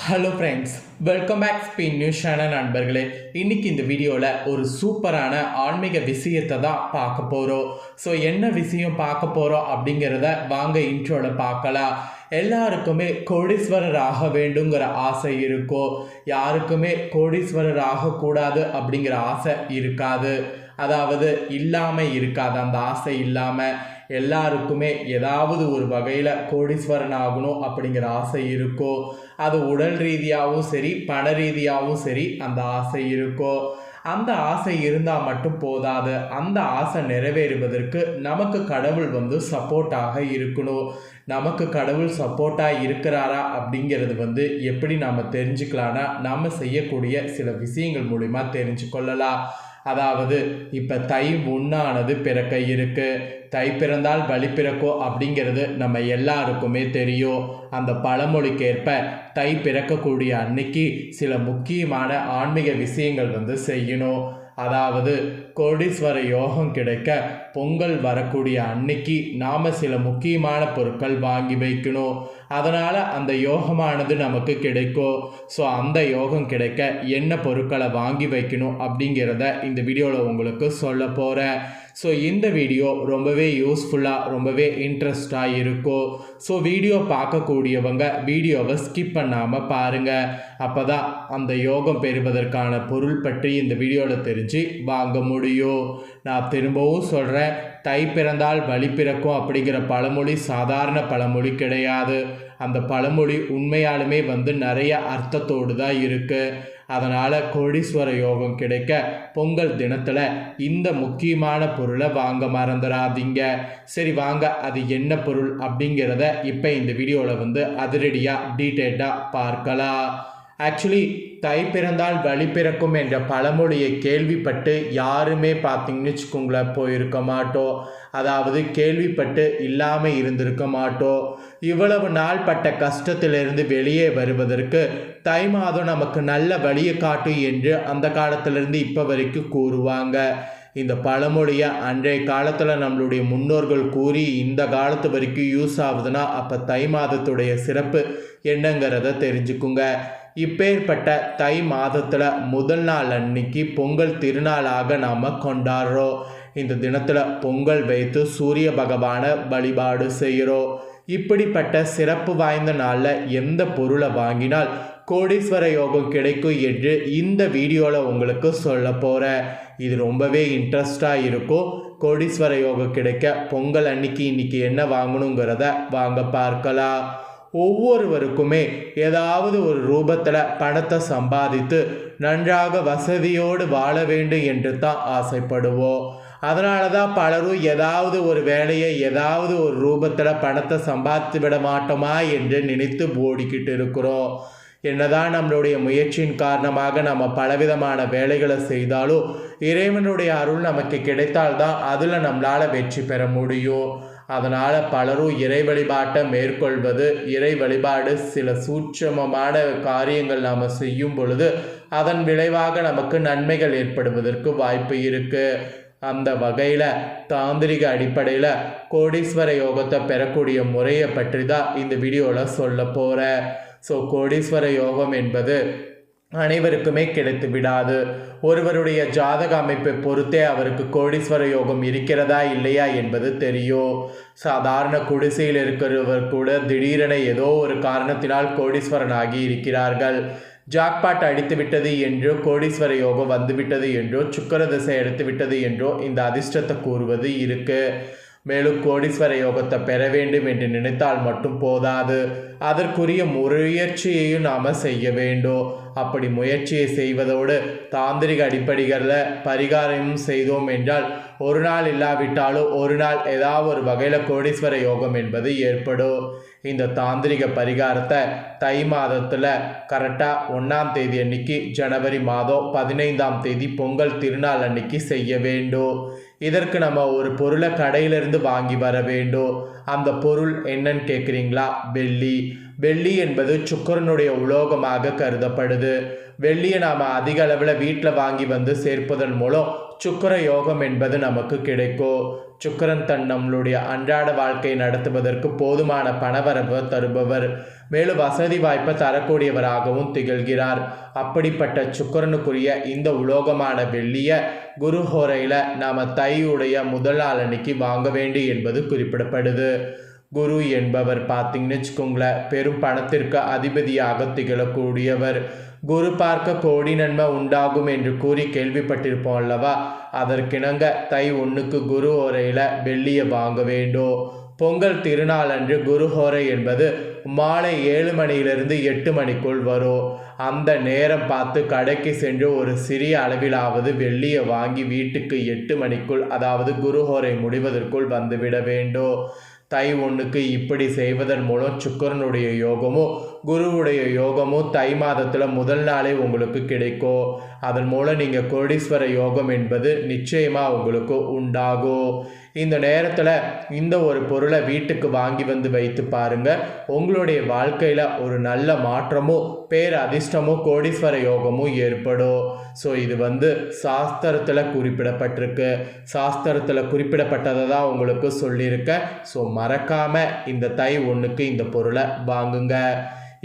Hello friends, welcome back spin news channel நண்பர்களே. இன்றைக்கி இந்த வீடியோவில் ஒரு சூப்பரான ஆன்மீக விஷயத்தை தான் பார்க்க போகிறோம். ஸோ என்ன விஷயம் பார்க்க போகிறோம் அப்படிங்கிறத வாங்க இன்ட்ரோவில் பார்க்கலாம். எல்லாருக்குமே கோடீஸ்வரர் ஆக வேண்டுங்கிற ஆசை இருக்கும். யாருக்குமே கோடீஸ்வரர் ஆகக்கூடாது அப்படிங்கிற ஆசை இருக்காது. அதாவது இல்லாமல் இருக்காது. அந்த ஆசை இல்லாமல் எல்லாருக்குமே ஏதாவது ஒரு வகையில் கோடீஸ்வரன் ஆகணும் அப்படிங்கிற ஆசை இருக்கும். அது உடல் ரீதியாகவும் சரி, பண ரீதியாகவும் சரி அந்த ஆசை இருக்கும். அந்த ஆசை இருந்தால் மட்டும் போதாது. அந்த ஆசை நிறைவேறுவதற்கு நமக்கு கடவுள் சப்போர்ட்டாக இருக்கணும். நமக்கு கடவுள் சப்போர்ட்டாக இருக்கிறாரா அப்படிங்கிறது எப்படி நாம் தெரிஞ்சுக்கலான்னா, நாம் செய்யக்கூடிய சில விஷயங்கள் மூலிமா தெரிஞ்சு கொள்ளலாம். அதாவது இப்போ தை 1 பிறக்க இருக்கு. தை பிறந்தால் வழி பிறக்கும் அப்படிங்கிறது நம்ம எல்லாருக்குமே தெரியும். அந்த பழமொழிக்கேற்ப தை பிறக்கக்கூடிய அன்னைக்கு சில முக்கியமான ஆன்மீக விஷயங்கள் செய்யணும். அதாவது கோடீஸ்வர யோகம் கிடைக்க பொங்கல் வரக்கூடிய அன்னைக்கு நாம் சில முக்கியமான பொருட்கள் வாங்கி வைக்கணும். அதனால் அந்த யோகமானது நமக்கு கிடைக்கும். ஸோ அந்த யோகம் கிடைக்க என்ன பொருட்களை வாங்கி வைக்கணும் அப்படிங்கிறத இந்த வீடியோவில் உங்களுக்கு சொல்ல போகிறேன். ஸோ இந்த வீடியோ ரொம்பவே யூஸ்ஃபுல்லாக, ரொம்பவே இன்ட்ரெஸ்டாக இருக்கும். ஸோ வீடியோ பார்க்கக்கூடியவங்க வீடியோவை ஸ்கிப் பண்ணாமல் பாருங்கள். அப்போ தான் அந்த யோகம் பெறுவதற்கான பொருள் பற்றி இந்த வீடியோவில் தெரிஞ்சு வாங்க முடியும். நான் திரும்பவும் சொல்கிறேன், தை பிறந்தால் வழி பிறக்கும் அப்படிங்கிற பழமொழி சாதாரண பழமொழி கிடையாது. அந்த பழமொழி உண்மையாலுமே நிறைய அர்த்தத்தோடு தான் இருக்குது. அதனால் கோடீஸ்வர யோகம் கிடைக்க பொங்கல் தினத்தில் இந்த முக்கியமான பொருளை வாங்க மறந்துடாதீங்க. சரி வாங்க, அது என்ன பொருள் அப்படிங்கிறத இப்போ இந்த வீடியோவில் அதிரடியாக டீட்டெயில்டாக பார்க்கலாம். ஆக்சுவலி தை பிறந்தால் வழி பிறக்கும் என்ற பழமொழியை கேள்விப்பட்டு யாருமே பார்த்தீங்கன்னு வச்சுக்கோங்களேன் போயிருக்க மாட்டோம். அதாவது கேள்விப்பட்டு இல்லாமல் இருந்திருக்க மாட்டோம். இவ்வளவு நாள் பட்ட கஷ்டத்திலிருந்து வெளியே வருவதற்கு தை மாதம் நமக்கு நல்ல வழியை காட்டும் என்று அந்த காலத்திலிருந்து இப்போ வரைக்கும் கூறுவாங்க. இந்த பழமொழியை அன்றைய காலத்தில் நம்மளுடைய முன்னோர்கள் கூறி இந்த காலத்து வரைக்கும் யூஸ் ஆகுதுன்னா அப்போ தை மாதத்துடைய சிறப்பு என்னங்கிறத தெரிஞ்சுக்குங்க. இப்பேற்பட்ட தை மாதத்தில் முதல் நாள் அன்னைக்கு பொங்கல் திருநாளாக நாம் கொண்டாடுறோம். இந்த தினத்தில் பொங்கல் வைத்து சூரிய பகவானை வழிபாடு செய்கிறோம். இப்படிப்பட்ட சிறப்பு வாய்ந்த நாளில் எந்த பொருளை வாங்கினால் கோடீஸ்வர யோகம் கிடைக்கும் என்று இந்த வீடியோவில் உங்களுக்கு சொல்ல போகிறேன். இது ரொம்பவே இன்ட்ரெஸ்டாக இருக்கும். கோடீஸ்வர யோகம் கிடைக்க பொங்கல் அன்னைக்கு இன்னைக்கு என்ன வாங்கணுங்கிறத வாங்க பார்க்கலாம். ஒவ்வொருவருக்குமே ஏதாவது ஒரு ரூபத்தில் பணத்தை சம்பாதித்து நன்றாக வசதியோடு வாழ வேண்டும் என்று தான் ஆசைப்படுவோம். அதனால தான் பலரும் ஏதாவது ஒரு வேலையை ஏதாவது ஒரு ரூபத்தில் பணத்தை சம்பாதித்து விட மாட்டோமா என்று நினைத்து ஓடிக்கிட்டு இருக்கிறோம். என்னதான் நம்மளுடைய முயற்சியின் காரணமாக நம்ம பலவிதமான வேலைகளை செய்தாலும் இறைவனுடைய அருள் நமக்கு கிடைத்தால்தான் அதில் நம்மளால் வெற்றி பெற முடியும். அதனால் பலரும் இறை வழிபாட்டை மேற்கொள்வது, இறை வழிபாடு சில சூட்சமமான காரியங்கள் நாம் செய்யும் பொழுது அதன் விளைவாக நமக்கு நன்மைகள் ஏற்படுவதற்கு வாய்ப்பு இருக்குது. அந்த வகையில் தாந்திரிக அடிப்படையில் கோடீஸ்வர யோகத்தை பெறக்கூடிய முறையை பற்றி தான் இந்த வீடியோவில் சொல்ல போகிறேன். ஸோ கோடீஸ்வர யோகம் என்பது அனைவருக்குமே கிடைத்து விடாது. ஒருவருடைய ஜாதக அமைப்பை பொறுத்தே அவருக்கு கோடீஸ்வர யோகம் இருக்கிறதா இல்லையா என்பது தெரியும். சாதாரண குடிசையில் இருக்கிறவர் கூட திடீரென ஏதோ ஒரு காரணத்தினால் கோடீஸ்வரன் ஆகி இருக்கிறார்கள். ஜாக்பாட் அடித்து விட்டது என்றோ, கோடீஸ்வர யோகம் வந்துவிட்டது என்றோ, சுக்கிர திசை எடுத்து விட்டது என்றோ இந்த அதிர்ஷ்டத்தை கூறுவது இருக்கு. மேலும் கோடீஸ்வர யோகத்தை பெற வேண்டும் என்று நினைத்தால் மட்டும் போதாது, அதற்குரிய முயற்சியையும் நாம் செய்ய வேண்டும். அப்படி முயற்சியை செய்வதோடு தாந்திரிக அடிப்படைகளில் பரிகாரமும் செய்தோம் என்றால் ஒரு நாள் இல்லாவிட்டாலும் ஒரு நாள் ஏதாவது ஒரு வகையில் கோடீஸ்வர யோகம் என்பது ஏற்படும். இந்த தாந்திரிக பரிகாரத்தை தை மாதத்தில் கரெக்டாக 1 அன்னைக்கு, ஜனவரி மாதம் 15 பொங்கல் திருநாள் அன்னைக்கு செய்ய வேண்டும். இதற்கு நம்ம ஒரு பொருளை கடையிலிருந்து வாங்கி வர வேண்டும். அந்த பொருள் என்னன்னு கேட்குறீங்களா? வெள்ளி. வெள்ளி என்பது சுக்கிரனுடைய உலோகமாக கருதப்படுது. வெள்ளியை நாம் அதிக அளவில் வீட்டில் வாங்கி வந்து சேர்ப்பதன் மூலம் சுக்கிர யோகம் என்பது நமக்கு கிடைக்கும். சுக்கிரன் நம்மளுடைய அன்றாட வாழ்க்கை நடத்துவதற்கு போதுமான பணவரவு தருபவர், மேலும் வசதி வாய்ப்பை தரக்கூடியவராகவும் திகழ்கிறார். அப்படிப்பட்ட சுக்கிரனுக்குரிய இந்த உலோகமான வெள்ளியை குரு ஹோரையில் நாம் தையுடைய முதல் நாள் அன்னைக்கு வாங்க வேண்டும் என்பது குறிப்பிடப்படுது. குரு என்பவர் பார்த்தீங்கன்னு வச்சுக்கோங்களேன், பெரும் பணத்திற்கு அதிபதியாக திகழக்கூடியவர். குரு பார்க்க கோடி நன்மை உண்டாகும் என்று கூறி கேள்விப்பட்டிருப்போம் அல்லவா? அதற்கிணங்க தை 1க்கு குரு ஹோரையில் வெள்ளியை வாங்க வேண்டும். பொங்கல் திருநாள் அன்று குரு ஹோரை என்பது மாலை 7 மணியிலிருந்து 8 மணிக்குள் வரும். அந்த நேரம் பார்த்து கடைக்கு சென்று ஒரு சிறிய அளவிலாவது வெள்ளியை வாங்கி வீட்டுக்கு 8 மணிக்குள், அதாவது குரு ஹோரை முடிவதற்குள் வந்துவிட வேண்டும். தை 1க்கு இப்படி செய்வதன் மூலம் சுக்கிரனுடைய யோகமும் குருவுடைய யோகமும் தை மாதத்தில் முதல் நாளே உங்களுக்கு கிடைக்கும். அதன் மூலம் நீங்கள் கோடீஸ்வர யோகம் என்பது நிச்சயமாக உங்களுக்கு உண்டாகும். இந்த நேரத்தில் இந்த ஒரு பொருளை வீட்டுக்கு வாங்கி வந்து வைத்து பாருங்கள். உங்களுடைய வாழ்க்கையில் ஒரு நல்ல மாற்றமும் பேர் அதிர்ஷ்டமும் கோடீஸ்வர யோகமும் ஏற்படும். ஸோ இது சாஸ்திரத்தில் குறிப்பிடப்பட்டிருக்கு. சாஸ்திரத்தில் குறிப்பிடப்பட்டதை தான் உங்களுக்கு சொல்லியிருக்கேன். ஸோ மறக்காமல் இந்த தை 1க்கு இந்த பொருளை வாங்குங்க.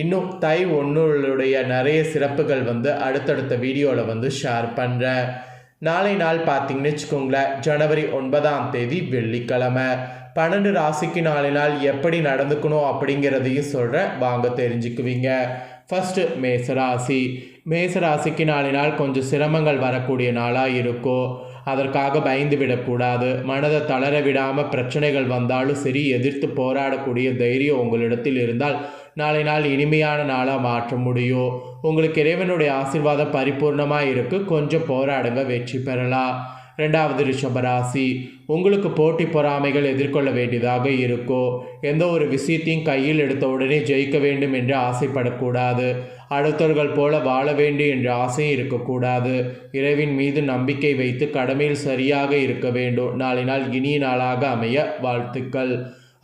இன்னும் தை 1டைய நிறைய சிறப்புகள் அடுத்தடுத்த வீடியோவில் ஷேர் பண்ணுறேன். நாளை நாள் பார்த்தீங்கன்னு வச்சுக்கோங்களேன், ஜனவரி 9ஆம் தேதி வெள்ளிக்கிழமை. 12 ராசிக்கு நாளை நாள் எப்படி நடந்துக்கணும் அப்படிங்கிறதையும் சொல்கிறேன், வாங்க தெரிஞ்சுக்குவீங்க. ஃபஸ்ட்டு மேசராசி. மேசராசிக்கு நாளை நாள் கொஞ்சம் சிரமங்கள் வரக்கூடிய நாளாக இருக்கும். அதற்காக பயந்து விடக்கூடாது. மனதை தளர விடாமல் பிரச்சனைகள் வந்தாலும் சரி எதிர்த்து போராடக்கூடிய தைரியம் உங்களிடத்தில் இருந்தால் நாளை நாள் இனிமையான நாளாக மாற்ற முடியும். உங்களுக்கு இறைவனுடைய ஆசீர்வாதம் பரிபூர்ணமாக இருக்குது. கொஞ்சம் போராடுங்க, வெற்றி பெறலாம். 2வது ரிஷபராசி. உங்களுக்கு போட்டி பொறாமைகள் எதிர்கொள்ள வேண்டியதாக இருக்கும். எந்த ஒரு விஷயத்தையும் கையில் எடுத்த உடனே ஜெயிக்க வேண்டும் என்று ஆசைப்படக்கூடாது. அடுத்தவர்கள் போல வாழ வேண்டும் என்ற ஆசையும் இருக்கக்கூடாது. இறைவின் மீது நம்பிக்கை வைத்து கடமையில் சரியாக இருக்க வேண்டும். நாளை நாள் இனிய நாளாக அமைய வாழ்த்துக்கள்.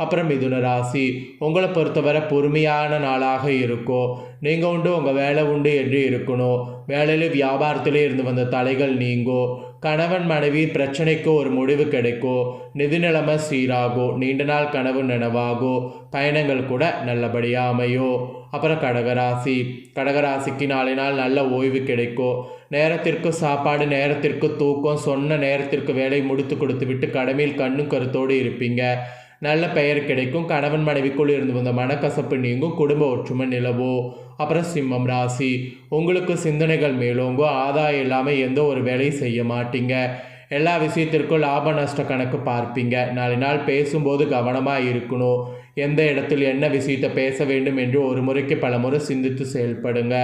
அப்புறம் மிதுன ராசி. உங்களை பொறுத்தவரை பொறுமையான நாளாக இருக்கும். நீங்கள் உண்டு உங்கள் வேலை உண்டு என்று இருக்கணும். வேலையில வியாபாரத்திலே இருந்து வந்த தடைகள் நீங்கும். கணவன் மனைவி பிரச்சனைக்கு ஒரு முடிவு கிடைக்கும். நிதி நிலைமை சீராகும். நீண்ட நாள் கனவு நினைவாகும். பயணங்கள் கூட நல்லபடியாக அமையும். அப்புறம் கடகராசி. கடகராசிக்கு நாளை நாள் நல்ல ஓய்வு கிடைக்கும். நேரத்திற்கு சாப்பாடு, நேரத்திற்கு தூக்கம், சொன்ன நேரத்திற்கு வேலை முடித்து கொடுத்து விட்டு கடமையில் கண்ணும் கருத்தோடு இருப்பீங்க. நல்ல பெயர் கிடைக்கும். கணவன் மனைவிக்குள் இருந்து வந்த மனக்கசப்பு நீங்கும். குடும்ப ஒற்றுமை நிலவும். அப்புறம் சிம்மம் ராசி. உங்களுக்கு சிந்தனைகள் மேலோங்கும். ஆதாயம் இல்லாமல் எந்த ஒரு வேலையும் செய்ய மாட்டீங்க. எல்லா விஷயத்திற்கும் லாப நஷ்ட கணக்கு பார்ப்பீங்க. நாளை நாள் பேசும்போது கவனமாக இருக்கணும். எந்த இடத்தில் என்ன விஷயத்தை பேச வேண்டும் என்று ஒரு முறைக்கு பல முறை சிந்தித்து செயல்படுங்க.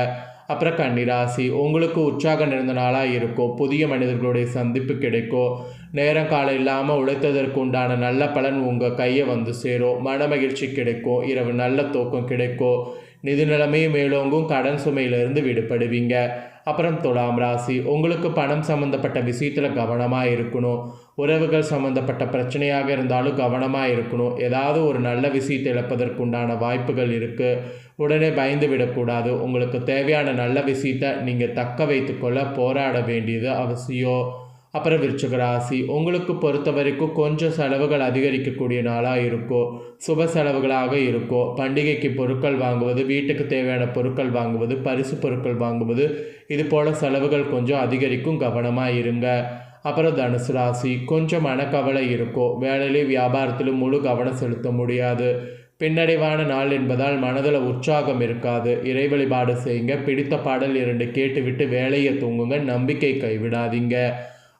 அப்புறம் கன்னிராசி. உங்களுக்கு உற்சாகம் நிறைந்த நாளாக இருக்கும். புதிய மனிதர்களுடைய சந்திப்பு கிடைக்கும். நேரம் காலம் இல்லாமல் உழைத்ததற்கு உண்டான நல்ல பலன் உங்கள் கையை சேரும். மன மகிழ்ச்சி கிடைக்கும். இரவு நல்ல தூக்கம் கிடைக்கும். நிதி நிலைமையும் மேலோங்கும். கடன் சுமையிலிருந்து விடுபடுவீங்க. அப்புறம் துலாம் ராசி. உங்களுக்கு பணம் சம்மந்தப்பட்ட விஷயத்தில் கவனமாக இருக்கணும். உறவுகள் சம்மந்தப்பட்ட பிரச்சனையாக இருந்தாலும் கவனமாக இருக்கணும். ஏதாவது ஒரு நல்ல விஷயத்தை இழப்பதற்குண்டான வாய்ப்புகள் இருக்குது. உடனே பயந்து விடக்கூடாது. உங்களுக்கு தேவையான நல்ல விஷயத்தை நீங்கள் தக்க வைத்துக்கொள்ள போராட வேண்டியது அவசியம். அப்புறம் விருச்சிக ராசி. உங்களுக்கு பொறுத்த வரைக்கும் கொஞ்சம் செலவுகள் அதிகரிக்கக்கூடிய நாளாக இருக்கும். சுப செலவுகளாக இருக்கும். பண்டிகைக்கு பொருட்கள் வாங்குவது, வீட்டுக்கு தேவையான பொருட்கள் வாங்குவது, பரிசு பொருட்கள் வாங்குவது, இது போல் செலவுகள் கொஞ்சம் அதிகரிக்கும். கவனமாக இருங்க. அப்புறம் தனுசு ராசி. கொஞ்சம் மனக்கவலை இருக்கும். வேலையிலும் வியாபாரத்திலும் முழு கவனம் செலுத்த முடியாது. பின்னடைவான நாள் என்பதால் மனதில் உற்சாகம் இருக்காது. இறை வழிபாடு செய்யுங்க. பிடித்த பாடல் 2 கேட்டுவிட்டு வேலையை தூங்குங்க. நம்பிக்கை கைவிடாதீங்க.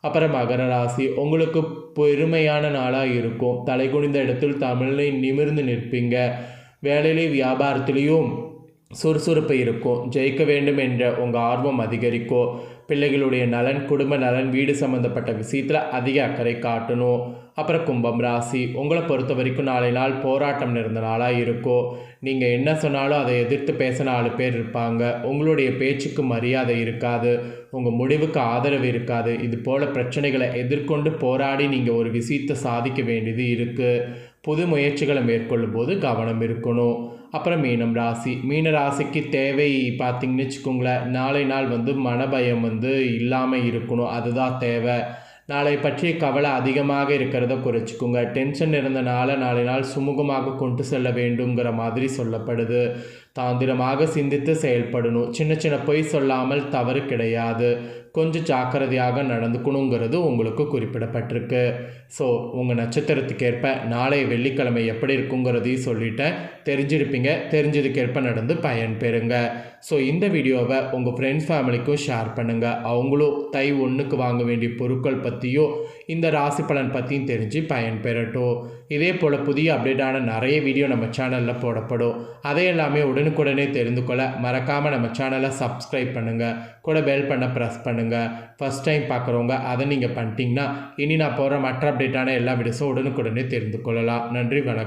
அப்புறம் மகர ராசி. உங்களுக்கு பெருமையான நாளாக இருக்கும். தலைகுனிந்த இடத்தில் தமிழை நிமிர்ந்து நிற்பீங்க. வேலையிலேயும் வியாபாரத்திலையும் சுறுசுறுப்பு இருக்கும். ஜெயிக்க வேண்டும் என்ற உங்கள் ஆர்வம் அதிகரிக்கும். பிள்ளைகளுடைய நலன், குடும்ப நலன், வீடு சம்மந்தப்பட்ட விஷயத்தில் அதிக அக்கறை காட்டணும். அப்புறம் கும்பம் ராசி. உங்களை பொறுத்த வரைக்கும் நாளை நாள் போராட்டம் நிறைந்த நாளாக இருக்கும். நீங்கள் என்ன சொன்னாலும் அதை எதிர்த்து பேச 4 பேர் இருப்பாங்க. உங்களுடைய பேச்சுக்கு மரியாதை இருக்காது. உங்கள் முடிவுக்கு ஆதரவு இருக்காது. இது போல் பிரச்சனைகளை எதிர்கொண்டு போராடி நீங்கள் ஒரு விஷயத்தை சாதிக்க வேண்டியது இருக்குது. புது முயற்சிகளை மேற்கொள்ளும் போது கவனம் இருக்கணும். அப்புறம் மீனம் ராசி. மீன ராசிக்கு தேவை பார்த்தீங்கன்னு வச்சுக்கோங்களேன், நாளை நாள் மனபயம் இல்லாமல் இருக்கணும். அதுதான் தேவை. நாளை பற்றிய கவலை அதிகமாக இருக்கிறத குறைச்சிக்கோங்க. டென்ஷன் இருந்த நாளை நாள் சுமூகமாக கொண்டு செல்ல வேண்டுங்கிற மாதிரி சொல்லப்படுது. தாந்திரமாக சிந்தித்து செயல்படணும். சின்ன சின்ன பொய் சொல்லாமல் தவறு கிடையாது. கொஞ்சம் ஜாக்கிரதையாக நடந்துக்கணுங்கிறது உங்களுக்கு குறிப்பிடப்பட்டிருக்கு. ஸோ உங்கள் நட்சத்திரத்துக்கேற்ப நாளைய வெள்ளிக்கிழமை எப்படி இருக்குங்கிறதையும் சொல்லிட்டேன். தெரிஞ்சிருப்பீங்க. தெரிஞ்சதுக்கேற்ப நடந்து பயன் பெறுங்க. ஸோ இந்த வீடியோவை உங்கள் ஃப்ரெண்ட்ஸ் ஃபேமிலிக்கும் ஷேர் பண்ணுங்கள். அவங்களும் தை 1க்கு வாங்க வேண்டிய பொருட்கள் பற்றியும் இந்த ராசி பலன் பற்றியும் தெரிஞ்சு பயன் பெறட்டும். இதே போல் புதிய அப்டேட்டான நிறைய வீடியோ நம்ம சேனலில் போடப்படும். அதை எல்லாமே உடனுக்குடனே தெரிந்து கொள்ள மறக்காமல் நம்ம சேனலை சப்ஸ்கிரைப் பண்ணுங்கள். கூட பெல் பண்ண ப்ரெஸ் பண்ணுங்கள். ஃபஸ்ட் டைம் பார்க்குறவங்க அதை நீங்கள் பண்ணிட்டீங்கன்னா இனி நான் போகிற மற்ற அப்டேட்டான எல்லா வீடியோஸும் உடனுக்குடனே தெரிந்து கொள்ளலாம். நன்றி, வணக்கம்.